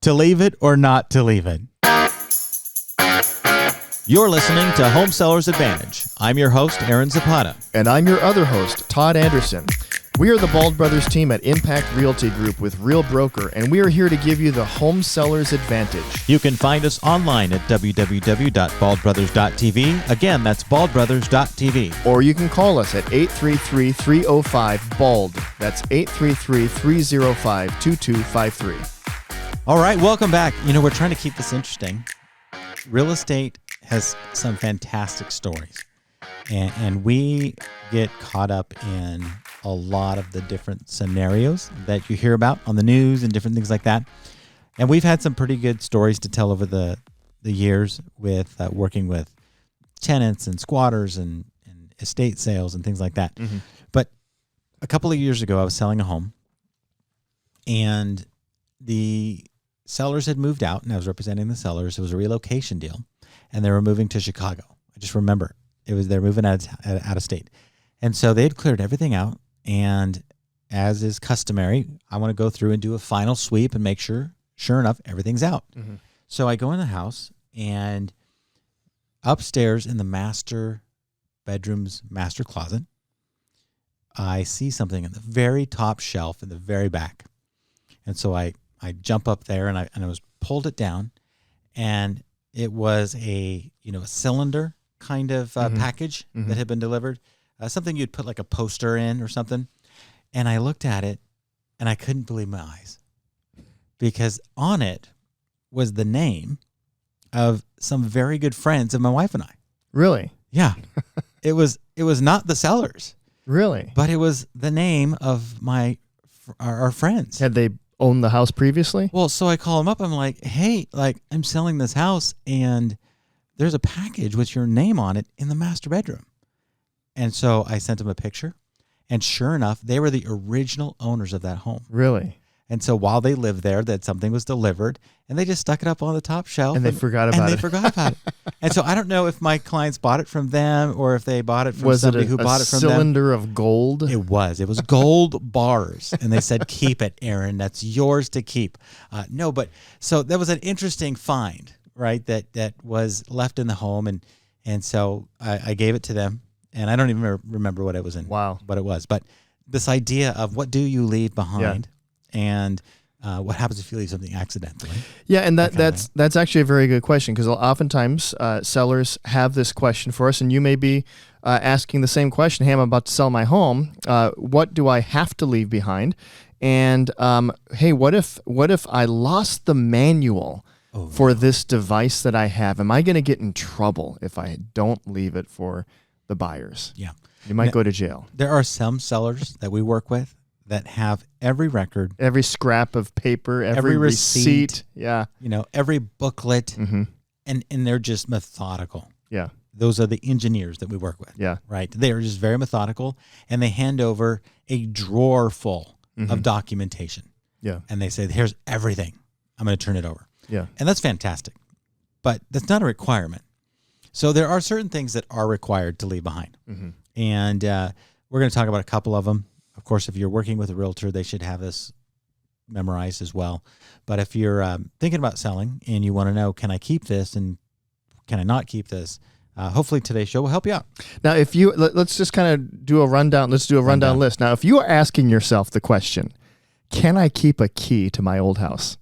To leave it or not to leave it. You're listening to Home Seller's Advantage. I'm your host, Aaron Zapata. And I'm your other host, Todd Anderson. We are the Bald Brothers team at Impact Realty Group with Real Broker, and we are here to give you the Home Seller's Advantage. You can find us online at www.baldbrothers.tv. Again, that's baldbrothers.tv. Or you can call us at 833-305-BALD. That's 833-305-2253. All right, welcome back. You know, we're trying to keep this interesting. Real estate has some fantastic stories, and we get caught up in a lot of the different scenarios that you hear about on the news and different things like that. And we've had some pretty good stories to tell over the years with working with tenants and squatters and estate sales and things like that. Mm-hmm. But a couple of years ago, I was selling a home, and the sellers had moved out, and I was representing the sellers. It was a relocation deal, and they were moving to Chicago. I just remember they're moving out of state. And so they had cleared everything out, and as is customary, I want to go through and do a final sweep and make sure enough, everything's out. Mm-hmm. So I go in the house, and upstairs in the master bedroom's master closet, I see something in the very top shelf in the very back. And so I jump up there, and I was pulled it down, and it was a cylinder kind of package that had been delivered, something you'd put like a poster in or something. And I looked at it, and I couldn't believe my eyes, because on it was the name of some very good friends of my wife and I. Really? Yeah. It was not the sellers. Really? But it was the name of our friends. Had they owned the house previously? Well, so I call them up. I'm like, hey, I'm selling this house, and there's a package with your name on it in the master bedroom. And so I sent them a picture, and sure enough, they were the original owners of that home. Really? And so while they lived there, that something was delivered, and they just stuck it up on the top shelf. And they forgot about it. And so I don't know if my clients bought it from them or if they bought it from somebody who bought it from them. Was it a cylinder of gold? It was. It was gold bars. And they said, keep it, Aaron. That's yours to keep. So that was an interesting find, right, that was left in the home. And so I gave it to them. And I don't even remember what it was in. Wow. What it was. But this idea of what do you leave behind? Yeah. And what happens if you leave something accidentally? Yeah, and that's actually a very good question, because oftentimes sellers have this question for us, and you may be asking the same question. Hey, I'm about to sell my home. What do I have to leave behind? And hey, what if I lost the manual for this device that I have? Am I going to get in trouble if I don't leave it for the buyers? Yeah, you might go to jail. There are some sellers that we work with that have every record, every scrap of paper, every receipt, every booklet, and they're just methodical. Yeah. Those are the engineers that we work with. Yeah. Right. They are just very methodical, and they hand over a drawer full of documentation. Yeah. And they say, here's everything. I'm going to turn it over. Yeah. And that's fantastic, but that's not a requirement. So there are certain things that are required to leave behind. And we're going to talk about a couple of them. Of course, if you're working with a realtor, they should have this memorized as well. But if you're thinking about selling and you want to know, can I keep this and can I not keep this? Hopefully today's show will help you out. Now, if you let's just kind of do a rundown. Let's do a rundown list. Now, if you are asking yourself the question, can I keep a key to my old house?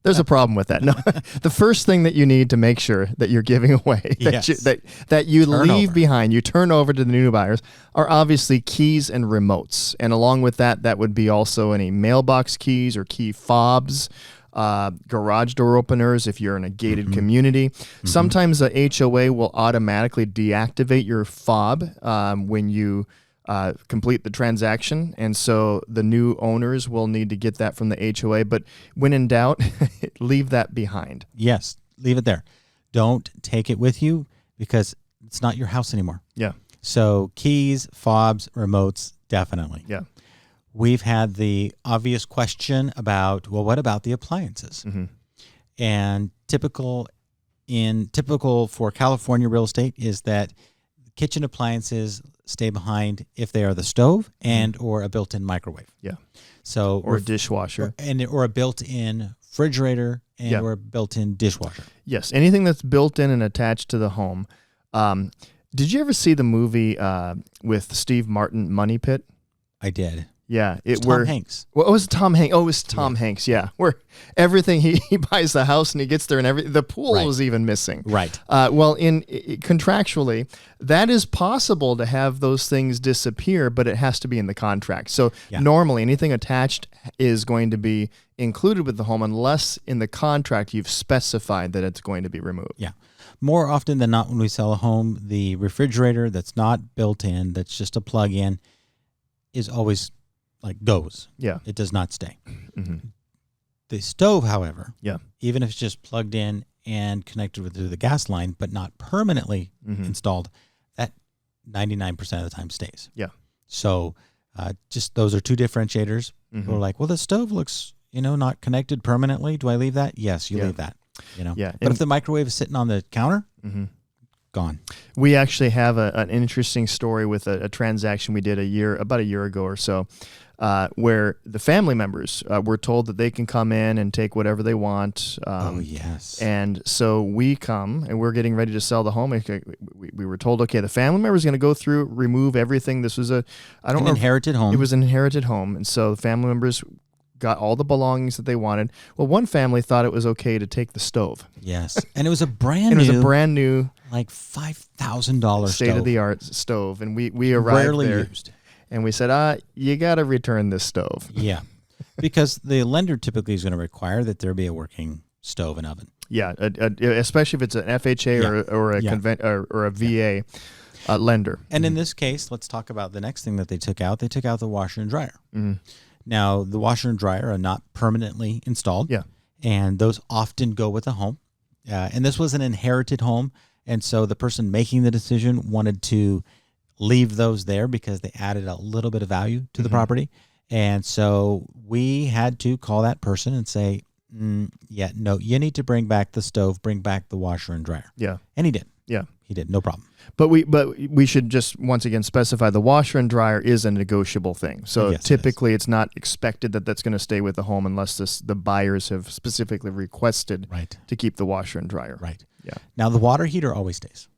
There's a problem with that. No, the first thing that you need to make sure that you're giving away, that you leave behind, you turn over to the new buyers, are obviously keys and remotes. And along with that would be also any mailbox keys or key fobs, garage door openers if you're in a gated community. Sometimes the HOA will automatically deactivate your fob when you complete the transaction, and so the new owners will need to get that from the HOA. But when in doubt, leave that behind. Yes, leave it there. Don't take it with you, because it's not your house anymore. Yeah. So keys, fobs, remotes, definitely. Yeah. We've had the obvious question about, well, what about the appliances? And typical for California real estate is that kitchen appliances stay behind if they are the stove and or a built-in microwave. Yeah. So or a dishwasher. Or a built-in refrigerator and or built-in dishwasher. Yes, anything that's built in and attached to the home. Did you ever see the movie with Steve Martin, Money Pit? I did. Yeah, Tom Hanks. Well, it was Tom Hanks. Oh, it was Tom Hanks. Yeah, where everything he buys the house and he gets there and the pool was even missing. Right. Well, contractually, that is possible to have those things disappear, but it has to be in the contract. So normally, anything attached is going to be included with the home unless in the contract you've specified that it's going to be removed. Yeah. More often than not, when we sell a home, the refrigerator that's not built in, that's just a plug-in, is always goes. Yeah. It does not stay. Mm-hmm. The stove, however, even if it's just plugged in and connected to the gas line, but not permanently installed, that 99% of the time stays. Yeah. So just those are two differentiators. People are like, well, the stove looks, not connected permanently. Do I leave that? Yes, you leave that. Yeah. But if the microwave is sitting on the counter, gone. We actually have an interesting story with a transaction we did about a year ago or so, where the family members were told that they can come in and take whatever they want. Oh, yes. And so we come and we're getting ready to sell the home. We were told, okay, the family member is going to go through, remove everything. This was an inherited home. It was an inherited home. And so the family members got all the belongings that they wanted. Well, one family thought it was okay to take the stove. Yes. And it was a brand new, like $5,000 state-of-the-art stove. And we arrived rarely there. Used. And we said, you got to return this stove. Yeah, because the lender typically is going to require that there be a working stove and oven. Yeah, especially if it's an FHA or a VA lender. And in this case, let's talk about the next thing that they took out. They took out the washer and dryer. Now, the washer and dryer are not permanently installed. Yeah. And those often go with the home. And this was an inherited home. And so the person making the decision wanted to leave those there because they added a little bit of value to the property. And so we had to call that person and say, no, you need to bring back the stove, bring back the washer and dryer. Yeah. And he did. Yeah. He did. No problem. But we should just once again specify the washer and dryer is a negotiable thing. So typically it's not expected that that's going to stay with the home unless the buyers have specifically requested to keep the washer and dryer. Right. Yeah. Now the water heater always stays.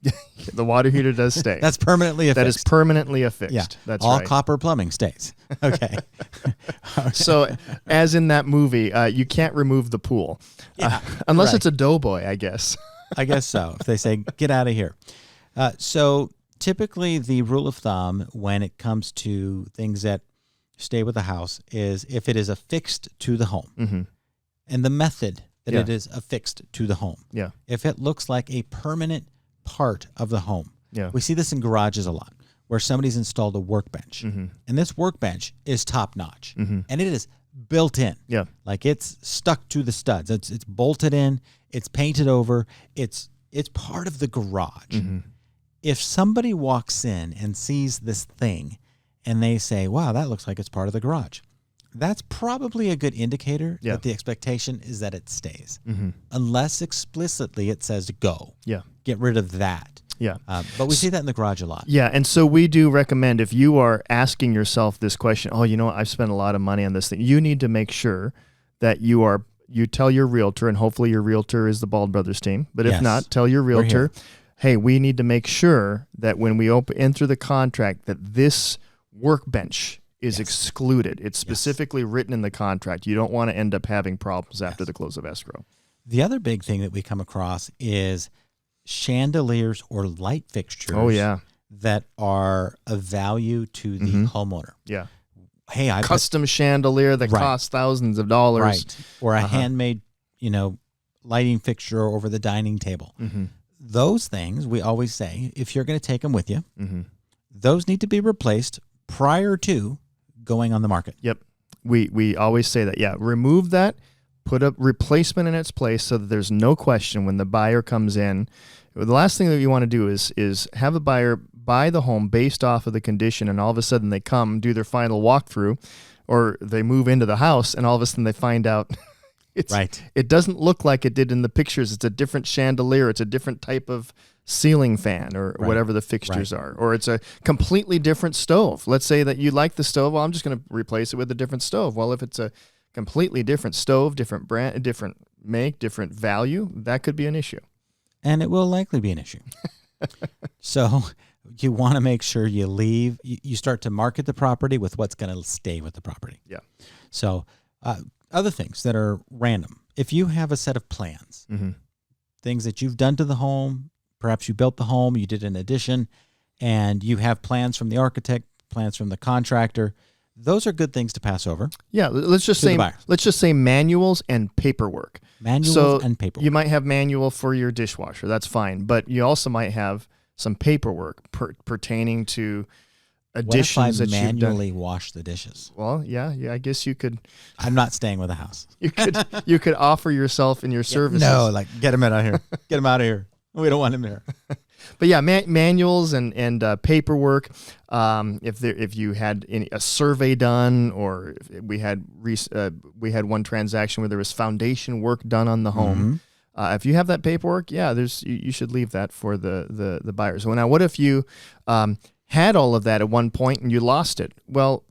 The water heater does stay. That's permanently affixed. That is permanently affixed. Yeah. That's all right. copper plumbing stays. Okay. So as in that movie, you can't remove the pool unless it's a doughboy, I guess. I guess so. If they say, get out of here. So typically the rule of thumb when it comes to things that stay with the house is if it is affixed to the home and the method that it is affixed to the home. Yeah. If it looks like a permanent part of the home. Yeah. We see this in garages a lot where somebody's installed a workbench and this workbench is top notch and it is built in. Yeah. Like it's stuck to the studs. It's bolted in, it's painted over, it's part of the garage. If somebody walks in and sees this thing and they say, wow, that looks like it's part of the garage, that's probably a good indicator that the expectation is that it stays. Unless explicitly it says go. Yeah. Get rid of that. Yeah. But we see that in the garage a lot. Yeah, and so we do recommend if you are asking yourself this question, I've spent a lot of money on this thing, you need to make sure that you tell your realtor, and hopefully your realtor is the Bald Brothers team, but if not, tell your realtor, hey, we need to make sure that when we enter the contract that this workbench is excluded. It's specifically written in the contract. You don't want to end up having problems after the close of escrow. The other big thing that we come across is chandeliers or light fixtures that are of value to the homeowner. Yeah. Hey, custom chandelier that costs thousands of dollars. Right. Or a handmade, lighting fixture over the dining table. Those things, we always say, if you're going to take them with you, those need to be replaced prior to going on the market. Yep. We always say that. Yeah. Remove that, put a replacement in its place so that there's no question when the buyer comes in. The last thing that you want to do is have a buyer buy the home based off of the condition, and all of a sudden they come do their final walkthrough, or they move into the house and all of a sudden they find out it doesn't look like it did in the pictures. It's a different chandelier. It's a different type of ceiling fan or whatever the fixtures are, or it's a completely different stove. Let's say that you like the stove. Well, I'm just going to replace it with a different stove. Well, if it's a completely different stove, different brand, different make, different value, that could be an issue. And it will likely be an issue. So you want to make sure you start to market the property with what's going to stay with the property. Yeah. So other things that are random. If you have a set of plans, things that you've done to the home, perhaps you built the home, you did an addition, and you have plans from the architect, plans from the contractor, those are good things to pass over. Yeah, let's just say manuals and paperwork. And paperwork. You might have manual for your dishwasher. That's fine, but you also might have some paperwork pertaining to additions that you've done. What if I manually wash the dishes? Well, yeah, I guess you could. I'm not staying with the house. You could offer yourself and your services. No, like get him out of here. Get him out of here. We don't want him there. But yeah, manuals and paperwork. If you had a survey done, or we had one transaction where there was foundation work done on the home. If you have that paperwork, you should leave that for the buyers. Well, now, what if you had all of that at one point and you lost it? Well,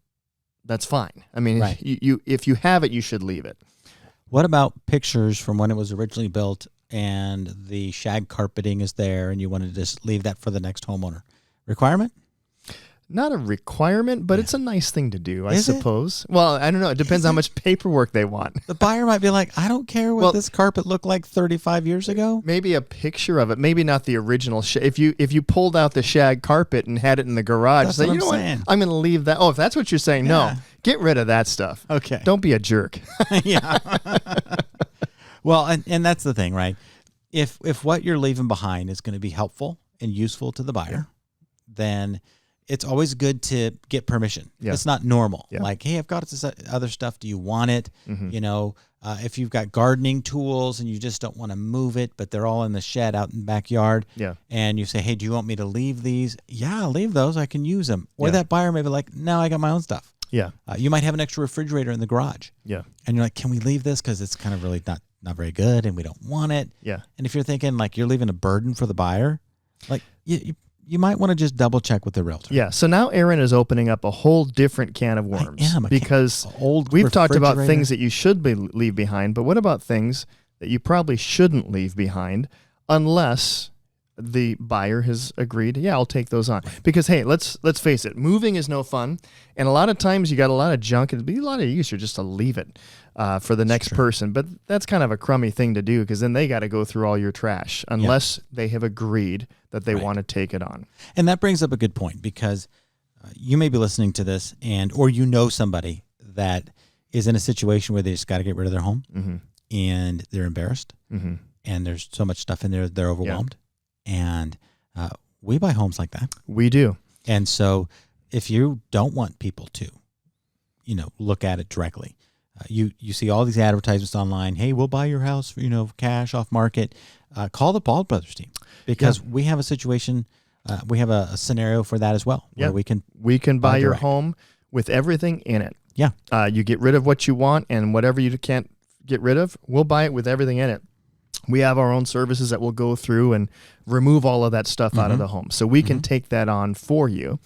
that's fine. I mean, right. if you have it, you should leave it. What about pictures from when it was originally built and the shag carpeting is there and you want to just leave that for the next homeowner? Requirement? Not a requirement, but it's a nice thing to do, I Is it? suppose. Well, I don't know. It depends how much paperwork they want. The buyer might be like, I don't care what this carpet looked like 35 years ago. Maybe a picture of it. Maybe not the original. If you pulled out the shag carpet and had it in the garage, That's say, what you know I'm saying. what? I'm going to leave that. Oh, if that's what you're saying, no. Get rid of that stuff. Okay. Don't be a jerk. Yeah. Well, and that's the thing, right? If what you're leaving behind is going to be helpful and useful to the buyer, then it's always good to get permission. Yeah. It's not normal. Yeah. Like, hey, I've got this other stuff. Do you want it? You know, if you've got gardening tools and you just don't want to move it, but they're all in the shed out in the backyard. Yeah. And you say, hey, do you want me to leave these? Yeah, I'll leave those. I can use them. Or that buyer may be like, no, I got my own stuff. Yeah. You might have an extra refrigerator in the garage. Yeah. And you're like, can we leave this? Because it's kind of really not very good and we don't want it. Yeah. And if you're thinking like you're leaving a burden for the buyer, like you might want to just double check with the realtor. Yeah. So now Aaron is opening up a whole different can of worms. I am. Because we've talked about things that you should leave behind, but what about things that you probably shouldn't leave behind unless the buyer has agreed, yeah, I'll take those on. Because, hey, let's face it, moving is no fun. And a lot of times you got a lot of junk. It'd be a lot easier just to leave it for the next person. But that's kind of a crummy thing to do because then they got to go through all your trash unless they have agreed that they want to take it on. And that brings up a good point because you may be listening to this or you know somebody that is in a situation where they just got to get rid of their home and they're embarrassed and there's so much stuff in there they're overwhelmed. And we buy homes like that. We do. And so if you don't want people to, look at it directly, you see all these advertisements online. Hey, we'll buy your house, cash off market. Call the Bald Brothers team because we have a situation. We have a scenario for that as well. Where we can buy your home with everything in it. Yeah. You get rid of what you want and whatever you can't get rid of, we'll buy it with everything in it. We have our own services that will go through and remove all of that stuff out of the home. So we can take that on for you.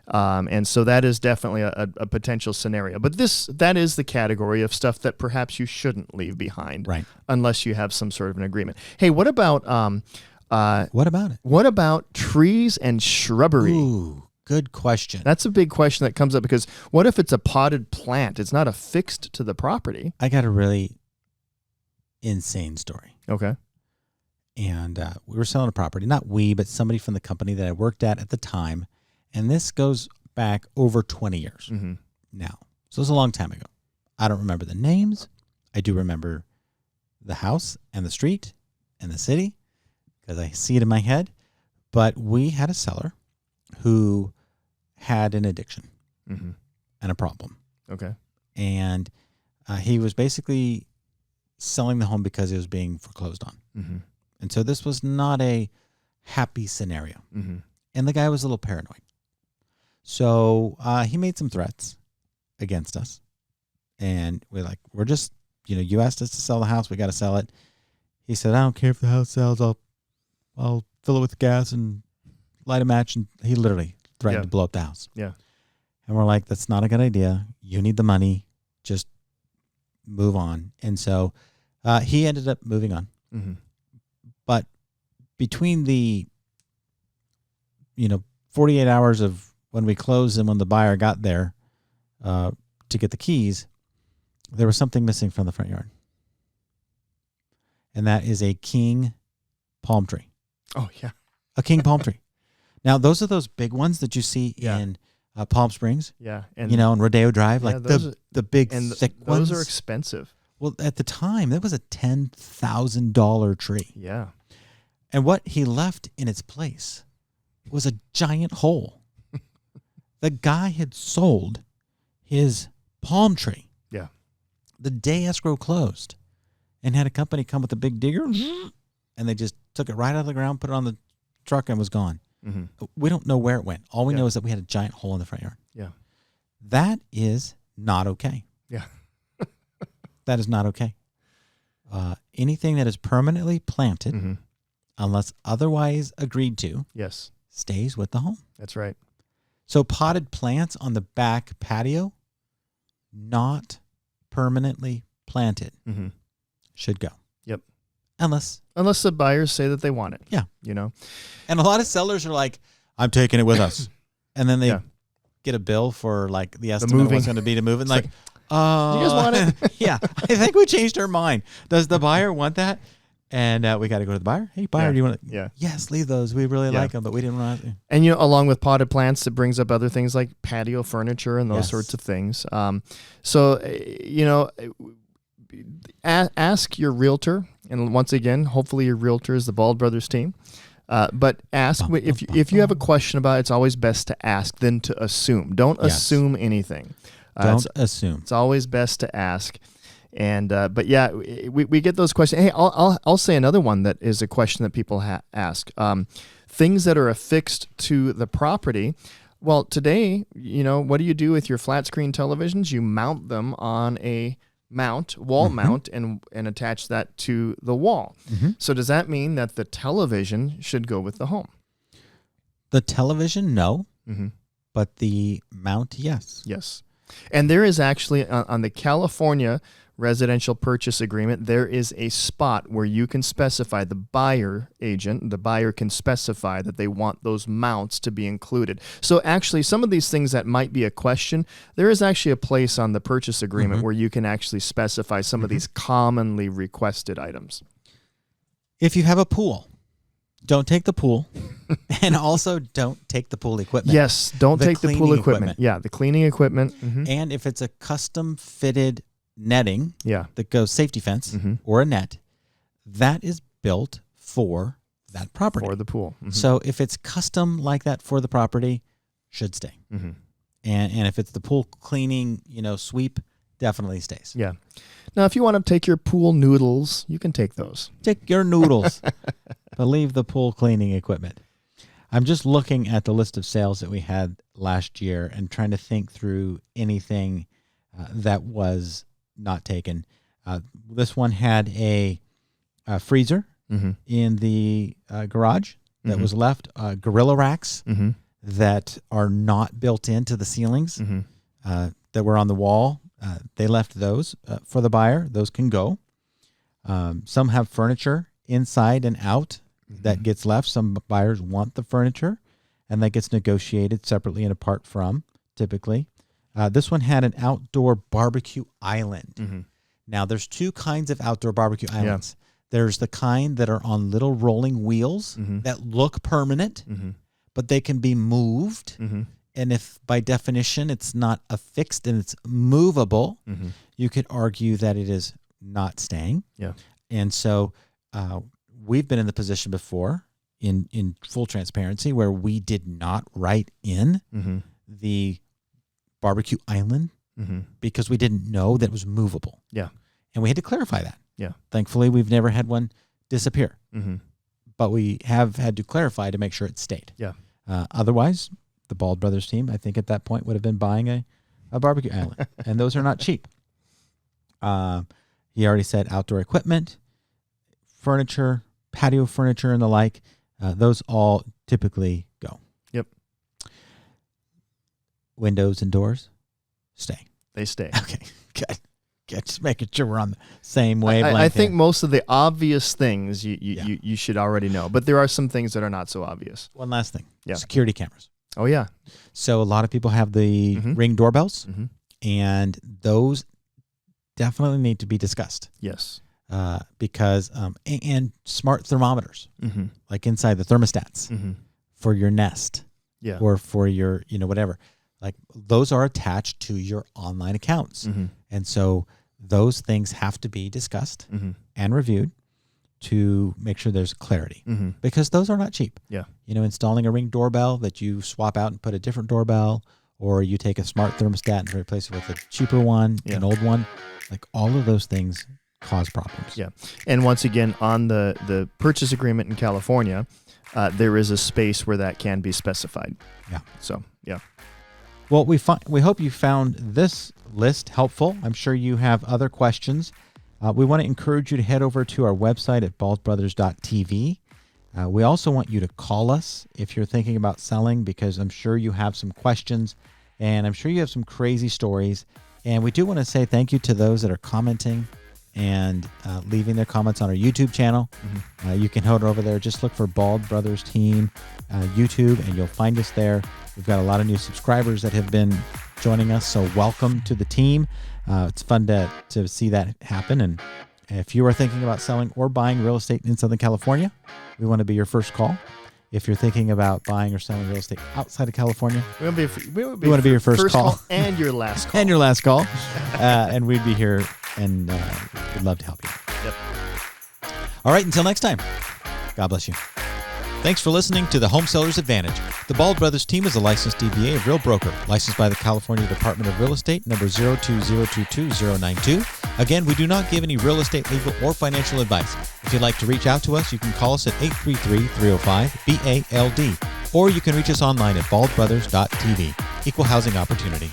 And so that is definitely a potential scenario. But that is the category of stuff that perhaps you shouldn't leave behind unless you have some sort of an agreement. Hey, what about what about it? What about trees and shrubbery? Ooh, good question. That's a big question that comes up because what if it's a potted plant? It's not affixed to the property. I got a really insane story. Okay. And we were selling a property, not we, but somebody from the company that I worked at the time. And this goes back over 20 years now. So it was a long time ago. I don't remember the names. I do remember the house and the street and the city because I see it in my head. But we had a seller who had an addiction and a problem. Okay. And he was basically selling the home because it was being foreclosed on. And so this was not a happy scenario. And the guy was a little paranoid. So he made some threats against us. And we're just, you asked us to sell the house. We got to sell it. He said, I don't care if the house sells. I'll fill it with gas and light a match. And he literally threatened to blow up the house. Yeah. And we're like, that's not a good idea. You need the money. Just move on. And so he ended up moving on. Mm-hmm. But between the 48 hours of when we closed and when the buyer got there to get the keys, there was something missing from the front yard. And that is a king palm tree. Oh, yeah. A king palm tree. Now, those are those big ones that you see in Palm Springs. Yeah. And, on Rodeo Drive, like the big, thick ones. Those are expensive. Well, at the time, that was a $10,000 tree. Yeah. And what he left in its place was a giant hole. The guy had sold his palm tree. Yeah. The day escrow closed, and had a company come with a big digger, and they just took it right out of the ground, put it on the truck, and was gone. Mm-hmm. We don't know where it went. All we know is that we had a giant hole in the front yard. Yeah. That is not okay. Yeah. That is not okay. Anything that is permanently planted, unless otherwise agreed to, yes, stays with the home. That's right. So potted plants on the back patio, not permanently planted, should go. Yep. Unless the buyers say that they want it. Yeah. And a lot of sellers are like, I'm taking it with us. And then they get a bill for like the estimate of what's going to be to move it. Like, do you guys want it? Yeah. I think we changed our mind. Does the buyer want that? And we got to go to the buyer. Hey, buyer, do you want it? Yeah. Yes, leave those. We really like them, but we didn't want to. And, along with potted plants, it brings up other things like patio furniture and those sorts of things. Ask your realtor. And once again, hopefully your realtor is the Bald Brothers team. But ask if you have a question about it, it's always best to ask than to assume. Don't assume anything. Don't assume. It's always best to ask. And but yeah, we get those questions. Hey, I'll say another one that is a question that people ask. Things that are affixed to the property. Well, today, what do you do with your flat screen televisions? You mount them on a wall mount, and attach that to the wall. So does that mean that the television should go with the home? The television, no. But the mount, yes. Yes. And there is actually, on the California residential purchase agreement, there is a spot where you can specify, the buyer can specify that they want those mounts to be included. So actually, some of these things that might be a question, there is actually a place on the purchase agreement where you can actually specify some of these commonly requested items. If you have a pool, don't take the pool, and also don't take the pool equipment. Yes, don't take the pool equipment. Yeah, the cleaning equipment. And if it's a custom fitted netting that goes safety fence or a net, that is built for that property. For the pool. So if it's custom like that for the property, should stay. And if it's the pool cleaning, sweep, definitely stays. Yeah. Now, if you want to take your pool noodles, you can take those. Take your noodles, but leave the pool cleaning equipment. I'm just looking at the list of sales that we had last year and trying to think through anything that was not taken. This one had a freezer in the garage that was left, gorilla racks that are not built into the ceilings that were on the wall. They left those for the buyer. Those can go. Some have furniture inside and out that gets left. Some buyers want the furniture, and that gets negotiated separately and apart from, typically. This one had an outdoor barbecue island. Now, there's two kinds of outdoor barbecue islands. There's the kind that are on little rolling wheels that look permanent, but they can be moved. And if by definition it's not affixed and it's movable, you could argue that it is not staying. Yeah. And so we've been in the position before, in full transparency, where we did not write in the barbecue island because we didn't know that it was movable. Yeah. And we had to clarify that. Yeah. Thankfully, we've never had one disappear. But we have had to clarify to make sure it stayed. Yeah. Otherwise, the Bald Brothers team, I think at that point, would have been buying a barbecue island. And those are not cheap. He already said outdoor equipment, furniture, patio furniture, and the like. Those all typically go. Yep. Windows and doors, stay. They stay. Okay, good. Just making sure we're on the same wavelength. I think most of the obvious things you should already know, but there are some things that are not so obvious. One last thing. Yeah. Security cameras. Oh, yeah. So a lot of people have the Ring doorbells, and those definitely need to be discussed. Yes. Because and smart thermometers, like inside the thermostats for your Nest, or for your whatever, like those are attached to your online accounts, and so those things have to be discussed and reviewed to make sure there's clarity, because those are not cheap. Yeah, installing a Ring doorbell that you swap out and put a different doorbell, or you take a smart thermostat and replace it with a cheaper one, an old one, like all of those things cause problems. Yeah. And once again, on the purchase agreement in California, there is a space where that can be specified. Yeah. So, yeah. Well, we hope you found this list helpful. I'm sure you have other questions. We want to encourage you to head over to our website at baldbrothers.tv. We also want you to call us if you're thinking about selling, because I'm sure you have some questions and I'm sure you have some crazy stories. And we do want to say thank you to those that are commenting and leaving their comments on our YouTube channel. You can head over there. Just look for Bald Brothers Team YouTube, and you'll find us there. We've got a lot of new subscribers that have been joining us, so welcome to the team. It's fun to see that happen. And if you are thinking about selling or buying real estate in Southern California, we want to be your first call. If you're thinking about buying or selling real estate outside of California, we want to be your first call and your last call. And your last call. And we'd be here, and we'd love to help you. Yep. All right, until next time, God bless you. Thanks for listening to the Home Seller's Advantage. The Bald Brothers Team is a licensed DBA of Real Broker, licensed by the California Department of Real Estate, number 02022-092. Again, we do not give any real estate, legal, or financial advice. If you'd like to reach out to us, you can call us at 833-305-BALD, or you can reach us online at baldbrothers.tv. Equal housing opportunity.